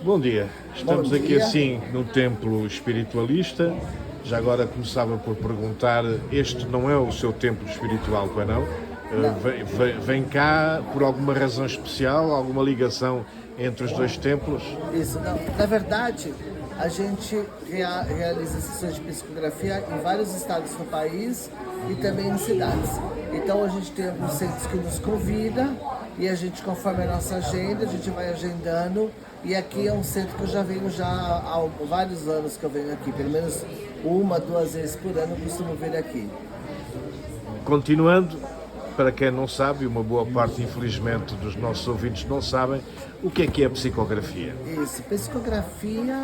Bom dia, estamos Bom aqui dia. assim num templo espiritualista. Já agora começava por perguntar, este não é o seu templo espiritual, pois não? Não, Vem cá por alguma razão especial, alguma ligação entre os dois templos? isso não. Na verdade, a gente realiza sessões de psicografia em vários estados do país e também em cidades. Então a gente tem alguns centros que nos convida e a gente, conforme a nossa agenda, a gente vai agendando. E aqui é um centro que eu já venho há vários anos que eu venho aqui, pelo menos uma, duas vezes por ano eu costumo vir aqui. Continuando, para quem não sabe, uma boa parte, infelizmente, dos nossos ouvintes não sabem, o que é a psicografia? Isso, psicografia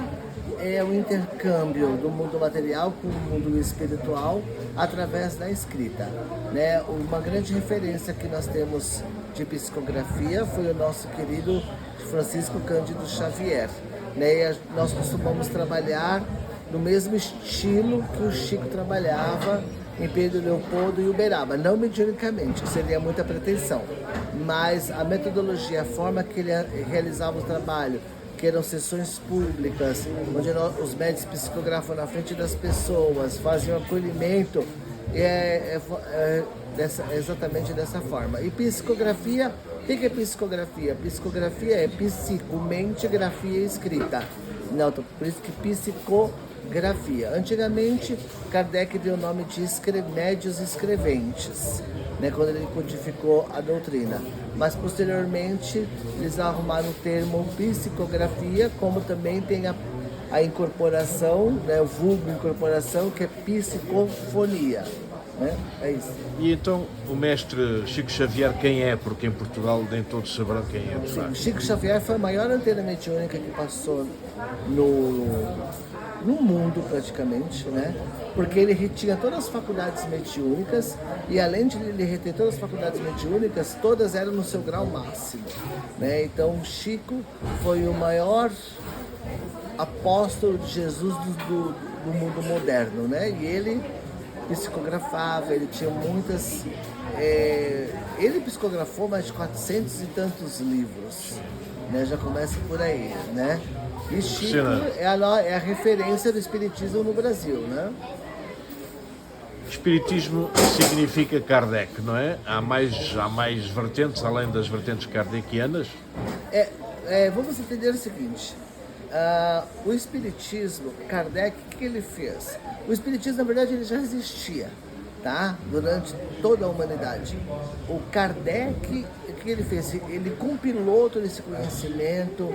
é o intercâmbio do mundo material com o mundo espiritual através da escrita, né? Uma grande referência que nós temos de psicografia foi o nosso querido Francisco Cândido Xavier, né? Nós costumamos trabalhar no mesmo estilo que o Chico trabalhava em Pedro Leopoldo e Uberaba, não mediunicamente, que seria muita pretensão, mas a metodologia, a forma que ele realizava o trabalho, que eram sessões públicas, onde os médicos psicografam na frente das pessoas, faziam acolhimento, exatamente dessa forma. E psicografia, o que é psicografia? Psicografia é psico, mente, grafia e escrita. Não, por isso que psicografia. Antigamente, Kardec deu o nome de médios escreventes, né, quando ele codificou a doutrina. Mas, posteriormente, eles arrumaram o termo psicografia, como também tem a incorporação, né, o vulgo incorporação, que é psicofonia. Né? É isso. E então, o mestre Chico Xavier, quem é? Porque em Portugal nem todos saberão quem é, de Sim, facto. Chico Xavier foi a maior antena mediúnica que passou no mundo praticamente, né? Porque ele retinha todas as faculdades mediúnicas e além de ele reter todas as faculdades mediúnicas, todas eram no seu grau máximo, né? Então Chico foi o maior apóstolo de Jesus do mundo moderno, né? E ele psicografava, ele tinha muitas... ele psicografou mais de 400 e tantos livros, né? Já começa por aí, né? E Chico é a referência do espiritismo no Brasil, né? Espiritismo significa Kardec, não é? Há mais vertentes, além das vertentes kardecianas? Vamos entender o seguinte, o espiritismo, Kardec, o que ele fez? O espiritismo, na verdade, ele já existia, tá? Durante toda a humanidade. O Kardec, o que ele fez? Ele compilou todo esse conhecimento,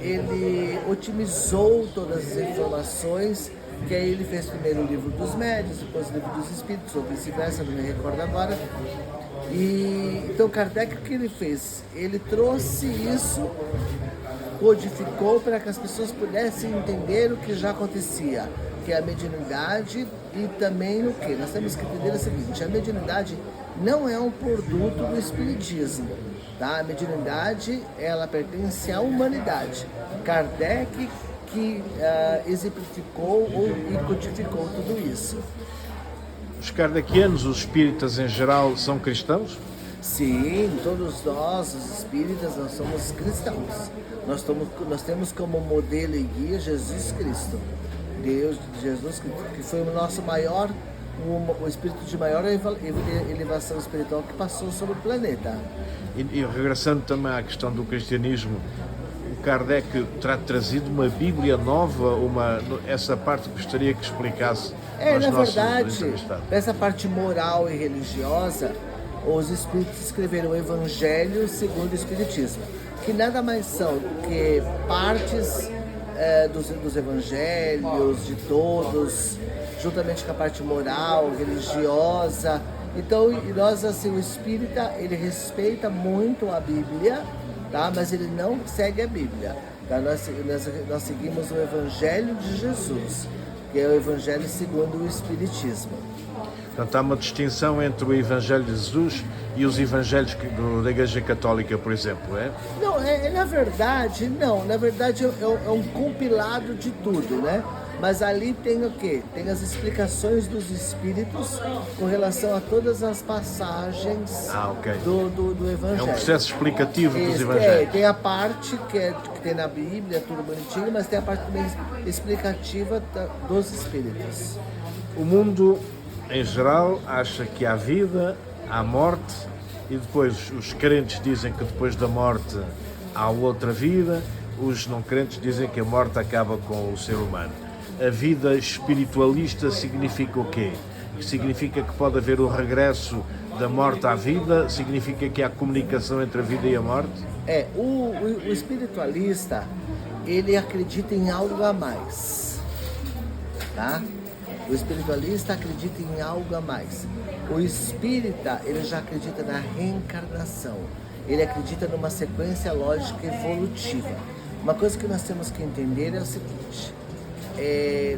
ele otimizou todas as informações, que aí ele fez primeiro o livro dos médiuns, depois o livro dos espíritos, ou vice-versa, não me recordo agora. E então Kardec, o que ele fez? Ele trouxe isso, codificou para que as pessoas pudessem entender o que já acontecia, que é a mediunidade e também o que? Nós temos que entender o seguinte, a mediunidade não é um produto do espiritismo, tá? A mediunidade, ela pertence à humanidade. Kardec que exemplificou e codificou tudo isso. Os kardecianos, os espíritas em geral, são cristãos? Sim, todos nós, os espíritas, nós somos cristãos. Nós temos como modelo e guia Jesus Cristo. Deus, Jesus, que foi o nosso maior, o espírito de maior elevação espiritual que passou sobre o planeta. E regressando também à questão do cristianismo, o Kardec terá trazido uma Bíblia nova, essa parte gostaria que explicasse aos Na nossos verdade, entrevistados. essa parte moral e religiosa, os espíritos escreveram o Evangelho segundo o Espiritismo, que nada mais são do que partes dos evangelhos, de todos, juntamente com a parte moral, religiosa. Então, nós, assim, o espírita, ele respeita muito a Bíblia, tá? Mas ele não segue a Bíblia. Tá? Nós seguimos o Evangelho de Jesus, que é o Evangelho segundo o Espiritismo. Portanto, há uma distinção entre o Evangelho de Jesus e os Evangelhos da Igreja Católica, por exemplo, é? Não, na verdade, é um compilado de tudo, né? Mas ali tem o quê? Tem as explicações dos espíritos com relação a todas as passagens Ok. do É Evangelho. um processo explicativo dos Isso, Evangelhos. tem a parte que tem na Bíblia, tudo bonitinho, mas tem a parte também explicativa dos espíritos. O mundo, em geral, acha que há vida, há morte, e depois os crentes dizem que depois da morte há outra vida, os não crentes dizem que a morte acaba com o ser humano. A vida espiritualista significa o quê? Significa que pode haver o regresso da morte à vida? Significa que há comunicação entre a vida e a morte? O espiritualista, ele acredita em algo a mais, tá? O espiritualista acredita em algo a mais. O espírita, ele já acredita na reencarnação. Ele acredita numa sequência lógica evolutiva. Uma coisa que nós temos que entender é o seguinte: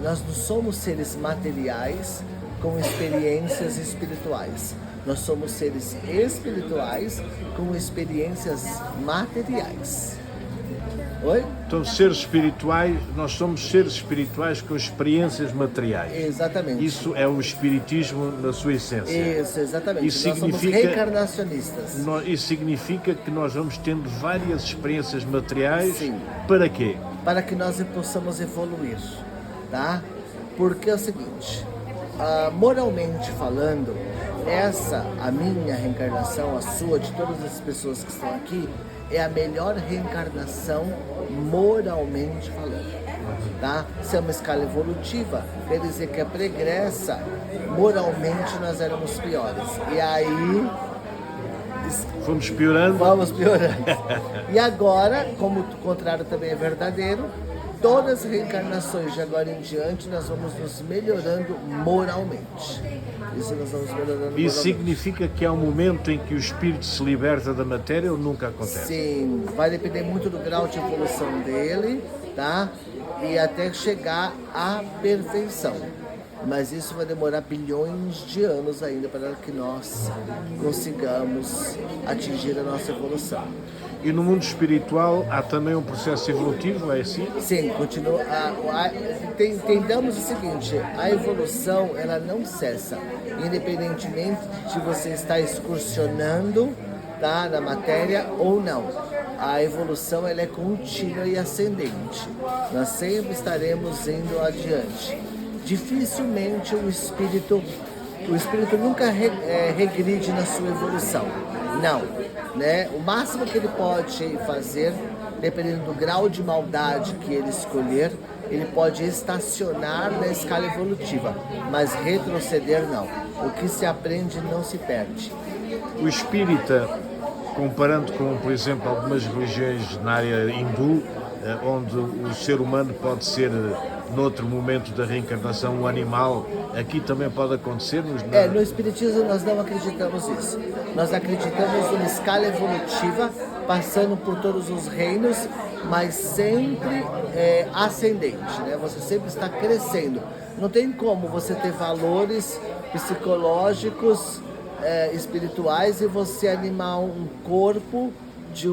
nós não somos seres materiais com experiências espirituais. Nós somos seres espirituais com experiências materiais. Oi? Então, seres espirituais, nós somos seres espirituais com experiências materiais. Exatamente. Isso é o espiritismo na sua essência. Isso, exatamente. Isso Nós somos significa- reencarnacionistas. Isso significa que nós vamos tendo várias experiências materiais. Sim. Para quê? Para que nós possamos evoluir, tá? Porque é o seguinte, moralmente falando, a minha reencarnação, a sua, de todas as pessoas que estão aqui, é a melhor reencarnação moralmente falando, tá? Se é uma escala evolutiva, quer dizer que a pregressa, moralmente nós éramos piores. E aí Fomos piorando. vamos piorando. E agora, como o contrário também é verdadeiro, todas as reencarnações de agora em diante nós vamos nos melhorando moralmente. Isso nós vamos melhorando moralmente. Isso significa que há um momento em que o espírito se liberta da matéria ou nunca acontece? Sim, vai depender muito do grau de evolução dele, tá? E até chegar à perfeição. Mas isso vai demorar bilhões de anos ainda para que nós consigamos atingir a nossa evolução. E no mundo espiritual há também um processo evolutivo, é assim? Sim, continua. Entendamos o seguinte: a evolução ela não cessa, independentemente de você estar excursionando, tá, na matéria ou não. A evolução ela é contínua e ascendente. Nós sempre estaremos indo adiante. Dificilmente o espírito nunca regride na sua evolução. Não, né? O máximo que ele pode fazer, dependendo do grau de maldade que ele escolher, ele pode estacionar na escala evolutiva, mas retroceder não. O que se aprende não se perde. O espírita, comparando com, por exemplo, algumas religiões na área hindu, onde o ser humano pode ser, noutro momento da reencarnação, um animal, aqui também pode acontecer? No Espiritismo nós não acreditamos isso. Nós acreditamos numa escala evolutiva, passando por todos os reinos, mas sempre ascendente, né? Você sempre está crescendo. Não tem como você ter valores psicológicos, espirituais, e você animar um corpo de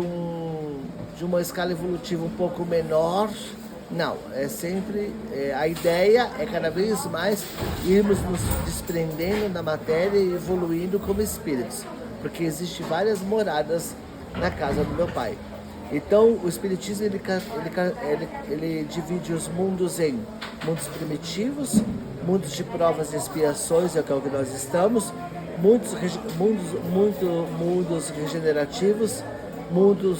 uma escala evolutiva um pouco menor. Não, é sempre, a ideia é cada vez mais irmos nos desprendendo da matéria e evoluindo como espíritos, porque existem várias moradas na casa do meu pai. Então o Espiritismo ele divide os mundos em mundos primitivos, mundos de provas e expiações, é o que nós estamos, mundos regenerativos, mundos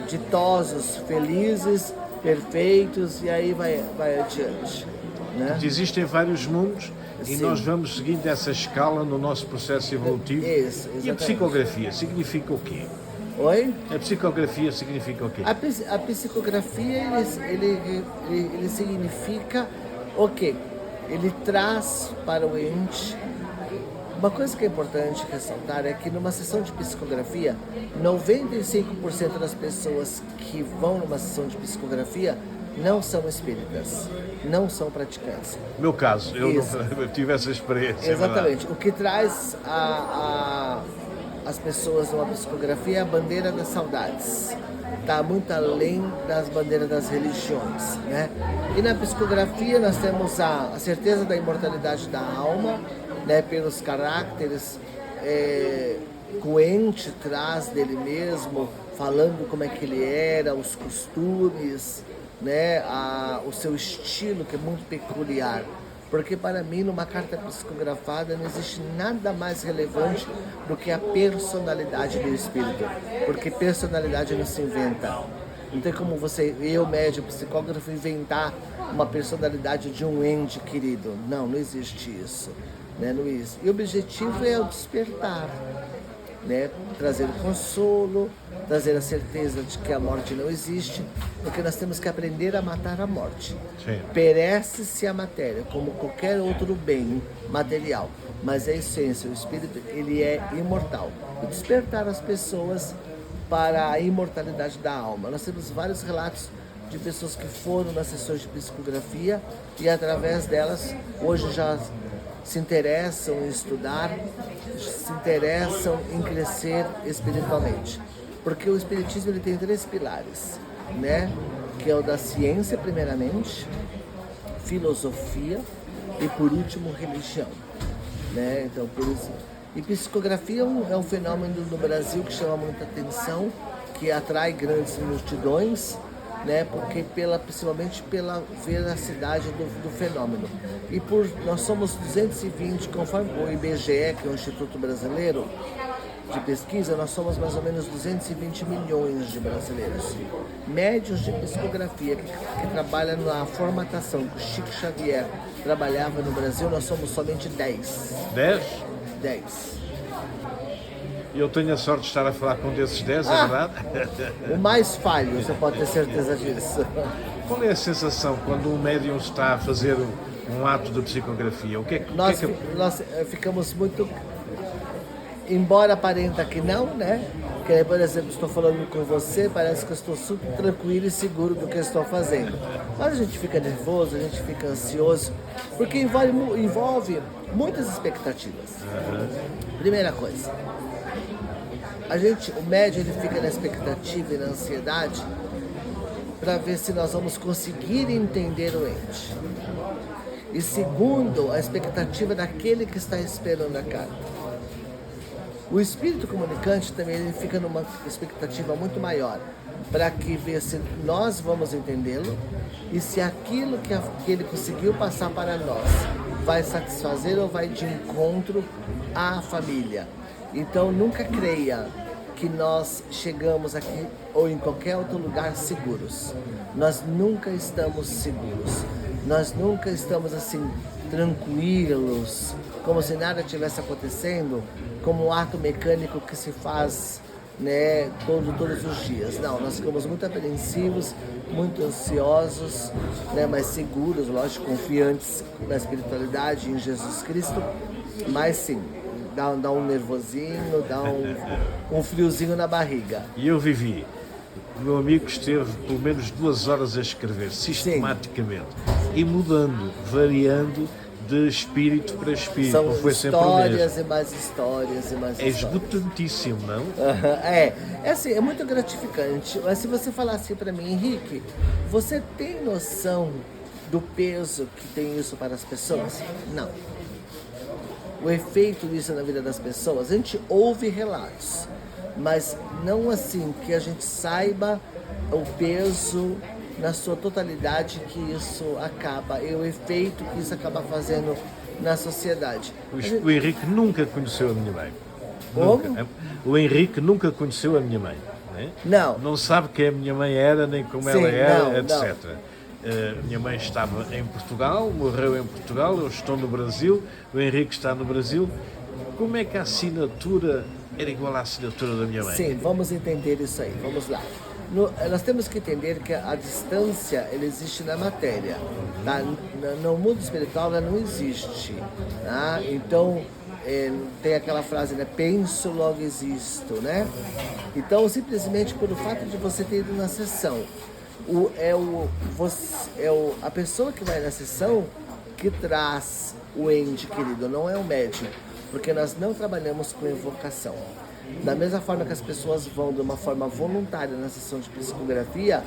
ditosos, felizes, perfeitos, e aí vai adiante, né? Existem vários mundos e Sim. nós vamos seguindo essa escala no nosso processo evolutivo. Isso, E a exatamente. psicografia significa o quê? Oi? A psicografia significa o quê? A psicografia ele significa o quê? Ele traz para o ente. Uma coisa que é importante ressaltar é que numa sessão de psicografia, 95% das pessoas que vão numa sessão de psicografia não são espíritas, não são praticantes. Meu caso, eu Isso. não tive essa experiência. Exatamente. O que traz as pessoas numa psicografia é a bandeira das saudades, está muito além das bandeiras das religiões, né? E na psicografia nós temos a certeza da imortalidade da alma, né? Pelos caracteres que o ente traz dele mesmo, falando como é que ele era, os costumes, né? O seu estilo, que é muito peculiar. Porque para mim, numa carta psicografada, não existe nada mais relevante do que a personalidade do espírito. Porque personalidade não se inventa. Não tem como eu, médium, psicógrafo, inventar uma personalidade de um ente querido. Não, não existe isso. Né? Não existe. E o objetivo é o despertar. Né? Trazer o consolo, trazer a certeza de que a morte não existe, porque nós temos que aprender a matar a morte. Perece-se a matéria, como qualquer outro bem material, mas a essência, o espírito, ele é imortal. E despertar as pessoas para a imortalidade da alma. Nós temos vários relatos de pessoas que foram nas sessões de psicografia e através delas, hoje já se interessam em estudar, se interessam em crescer espiritualmente. Porque o espiritismo ele tem 3 pilares, né? Que é o da ciência, primeiramente, filosofia e, por último, religião. Né? Então, por isso... E psicografia é um fenômeno no Brasil que chama muita atenção, que atrai grandes multidões, né? Porque principalmente pela veracidade do fenômeno. E nós somos 220, conforme o IBGE, que é o Instituto Brasileiro de Pesquisa, nós somos mais ou menos 220 milhões de brasileiros. Médios de psicografia que trabalham na formatação que o Chico Xavier trabalhava no Brasil, nós somos somente 10. 10? 10. E eu tenho a sorte de estar a falar com um desses 10, é verdade? O mais falho, você pode ter certeza disso. Qual é a sensação quando um médium está a fazer um ato de psicografia? Nós ficamos muito... Embora aparenta que não, né? Que, por exemplo, estou falando com você, parece que eu estou super tranquilo e seguro do que eu estou fazendo. Mas a gente fica nervoso, a gente fica ansioso, porque envolve muitas expectativas. Primeira coisa, o médium ele fica na expectativa e na ansiedade para ver se nós vamos conseguir entender o ente. E segundo, a expectativa daquele que está esperando a carta. O espírito comunicante também ele fica numa expectativa muito maior para que ver se nós vamos entendê-lo e se aquilo que ele conseguiu passar para nós vai satisfazer ou vai de encontro à família. Então nunca creia que nós chegamos aqui ou em qualquer outro lugar seguros. Nós nunca estamos seguros. Nós nunca estamos assim tranquilos, como se nada tivesse acontecendo, como um ato mecânico que se faz, né, todos os dias. Não, nós ficamos muito apreensivos, muito ansiosos, né, mas seguros, lógico, confiantes na espiritualidade, em Jesus Cristo, mas sim, dá um nervosinho, dá um friozinho na barriga. E eu vivi. O meu amigo esteve pelo menos 2 horas a escrever, sistematicamente, e mudando, variando de espírito para espírito. São não foi histórias e mais histórias e mais é histórias. É esgotantíssimo, não? É assim, é muito gratificante. Mas se você falar assim para mim, Henrique, você tem noção do peso que tem isso para as pessoas? Não. O efeito disso na vida das pessoas, a gente ouve relatos, mas não assim que a gente saiba o peso na sua totalidade que isso acaba, e o efeito que isso acaba fazendo na sociedade. O Henrique nunca conheceu a minha mãe. Como? Nunca. O Henrique nunca conheceu a minha mãe. Né? Não. Não sabe quem a minha mãe era, nem como Sim, ela era, não, etc. Minha mãe estava em Portugal, morreu em Portugal, eu estou no Brasil, o Henrique está no Brasil. Como é que a assinatura era igual à assinatura da minha mãe? Sim, vamos entender isso aí, vamos lá. Nós temos que entender que a distância ela existe na matéria, tá? No mundo espiritual ela não existe, tá? Então tem aquela frase, né? Penso, logo existo, né? Então simplesmente pelo fato de você ter ido na sessão, a pessoa que vai na sessão que traz o ente querido, não é o médium, porque nós não trabalhamos com evocação. Da mesma forma que as pessoas vão de uma forma voluntária na sessão de psicografia,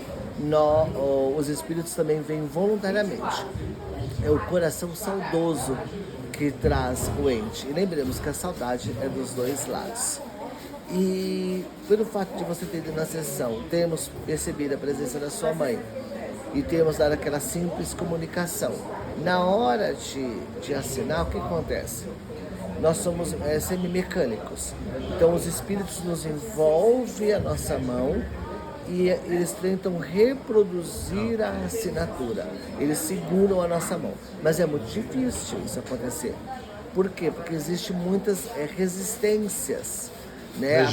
os espíritos também vêm voluntariamente. É o coração saudoso que traz o ente. E lembremos que a saudade é dos dois lados. E pelo fato de você ter ido na sessão, termos percebido a presença da sua mãe e termos dado aquela simples comunicação, na hora de assinar, o que acontece? Nós somos semimecânicos, então os espíritos nos envolvem a nossa mão e eles tentam reproduzir a assinatura, eles seguram a nossa mão, mas é muito difícil isso acontecer. Por quê? Porque existem muitas resistências, né?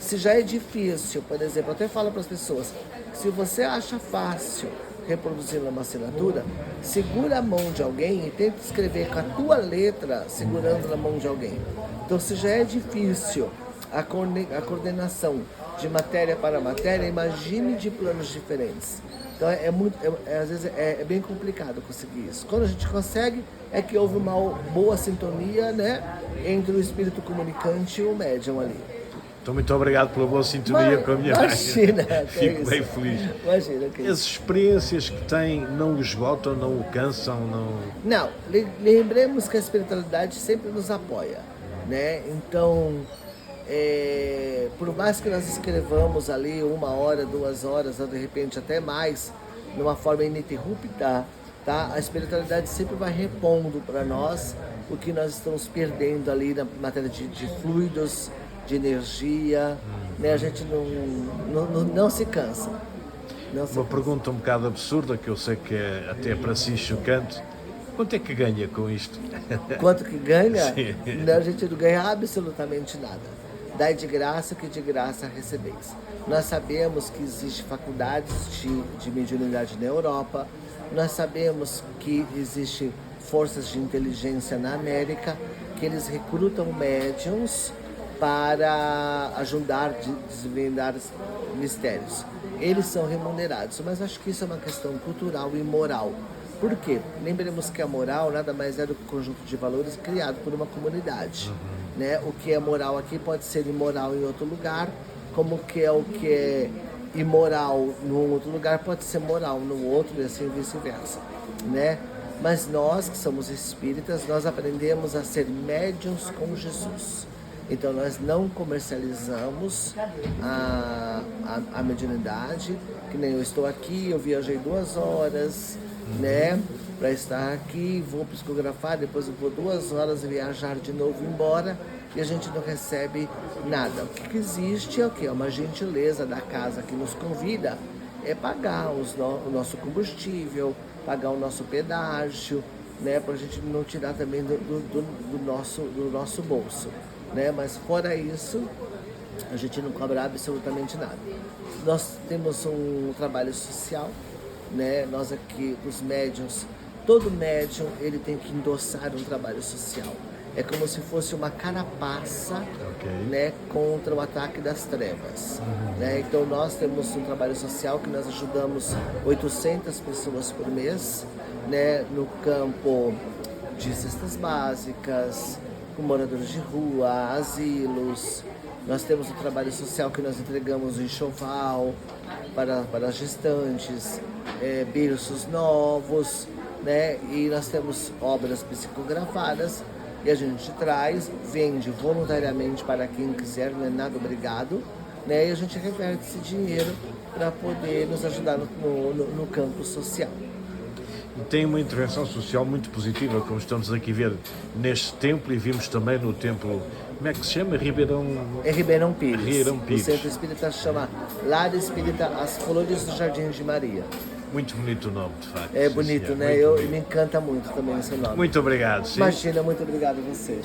Se já é difícil, por exemplo, eu até falo para as pessoas, se você acha fácil reproduzir uma assinatura, segura a mão de alguém e tenta escrever com a tua letra segurando na mão de alguém. Então, se já é difícil a coordenação de matéria para matéria, imagine de planos diferentes. Então, às vezes é bem complicado conseguir isso. Quando a gente consegue, é que houve uma boa sintonia, né, entre o espírito comunicante e o médium ali. Então, muito obrigado pela boa sintonia com a minha mãe. Fico bem feliz. Imagina. As experiências que têm não esgotam, não o cansam, Não, lembremos que a espiritualidade sempre nos apoia, né? Então, por mais que nós escrevamos ali 1 hora, 2 horas, ou de repente até mais, numa forma ininterrupta, tá? A espiritualidade sempre vai repondo para nós o que nós estamos perdendo ali na matéria de fluidos, de energia, né? A gente não se cansa. Uma pergunta um bocado absurda, que eu sei que é até para si chocante. Quanto é que ganha com isto? Quanto que ganha? Sim. Não, a gente não ganha absolutamente nada. Dai de graça que de graça recebeis. Nós sabemos que existem faculdades de mediunidade na Europa, nós sabemos que existem forças de inteligência na América, que eles recrutam médiums para ajudar a desvendar mistérios. Eles são remunerados, mas acho que isso é uma questão cultural e moral. Por quê? Lembremos que a moral nada mais é do que um conjunto de valores criado por uma comunidade. Né? O que é moral aqui pode ser imoral em outro lugar, como o que é imoral num outro lugar pode ser moral no outro e assim vice-versa. Né? Mas nós que somos espíritas, nós aprendemos a ser médiuns com Jesus. Então nós não comercializamos a mediunidade, que nem eu estou aqui, eu viajei 2 horas, né, para estar aqui, vou psicografar, depois eu vou 2 horas viajar de novo embora e a gente não recebe nada. O que existe é o quê? Uma gentileza da casa que nos convida, é pagar o nosso combustível, pagar o nosso pedágio, né, para a gente não tirar também do nosso bolso. Né? Mas fora isso, a gente não cobra absolutamente nada. Nós temos um trabalho social, né? Nós aqui, os médiuns, todo médium ele tem que endossar um trabalho social. É como se fosse uma carapaça, né, contra o ataque das trevas. Né? Então nós temos um trabalho social que nós ajudamos 800 pessoas por mês, né, no campo de cestas básicas, com moradores de rua, asilos. Nós temos um trabalho social que nós entregamos o enxoval para as gestantes, berços novos, né? E nós temos obras psicografadas e a gente traz, vende voluntariamente para quem quiser, não é nada obrigado, né? E a gente reverte esse dinheiro para poder nos ajudar no campo social. Tem uma intervenção social muito positiva, como estamos aqui a ver neste templo e vimos também no templo, como é que se chama? Ribeirão Pires. Ribeirão Pires. O centro espírita chama Lar Espírita As Flores do Jardim de Maria. Muito bonito o nome, de facto. É bonito, né? Me encanta muito também esse nome. Muito obrigado. Sim. Imagina, muito obrigado a você.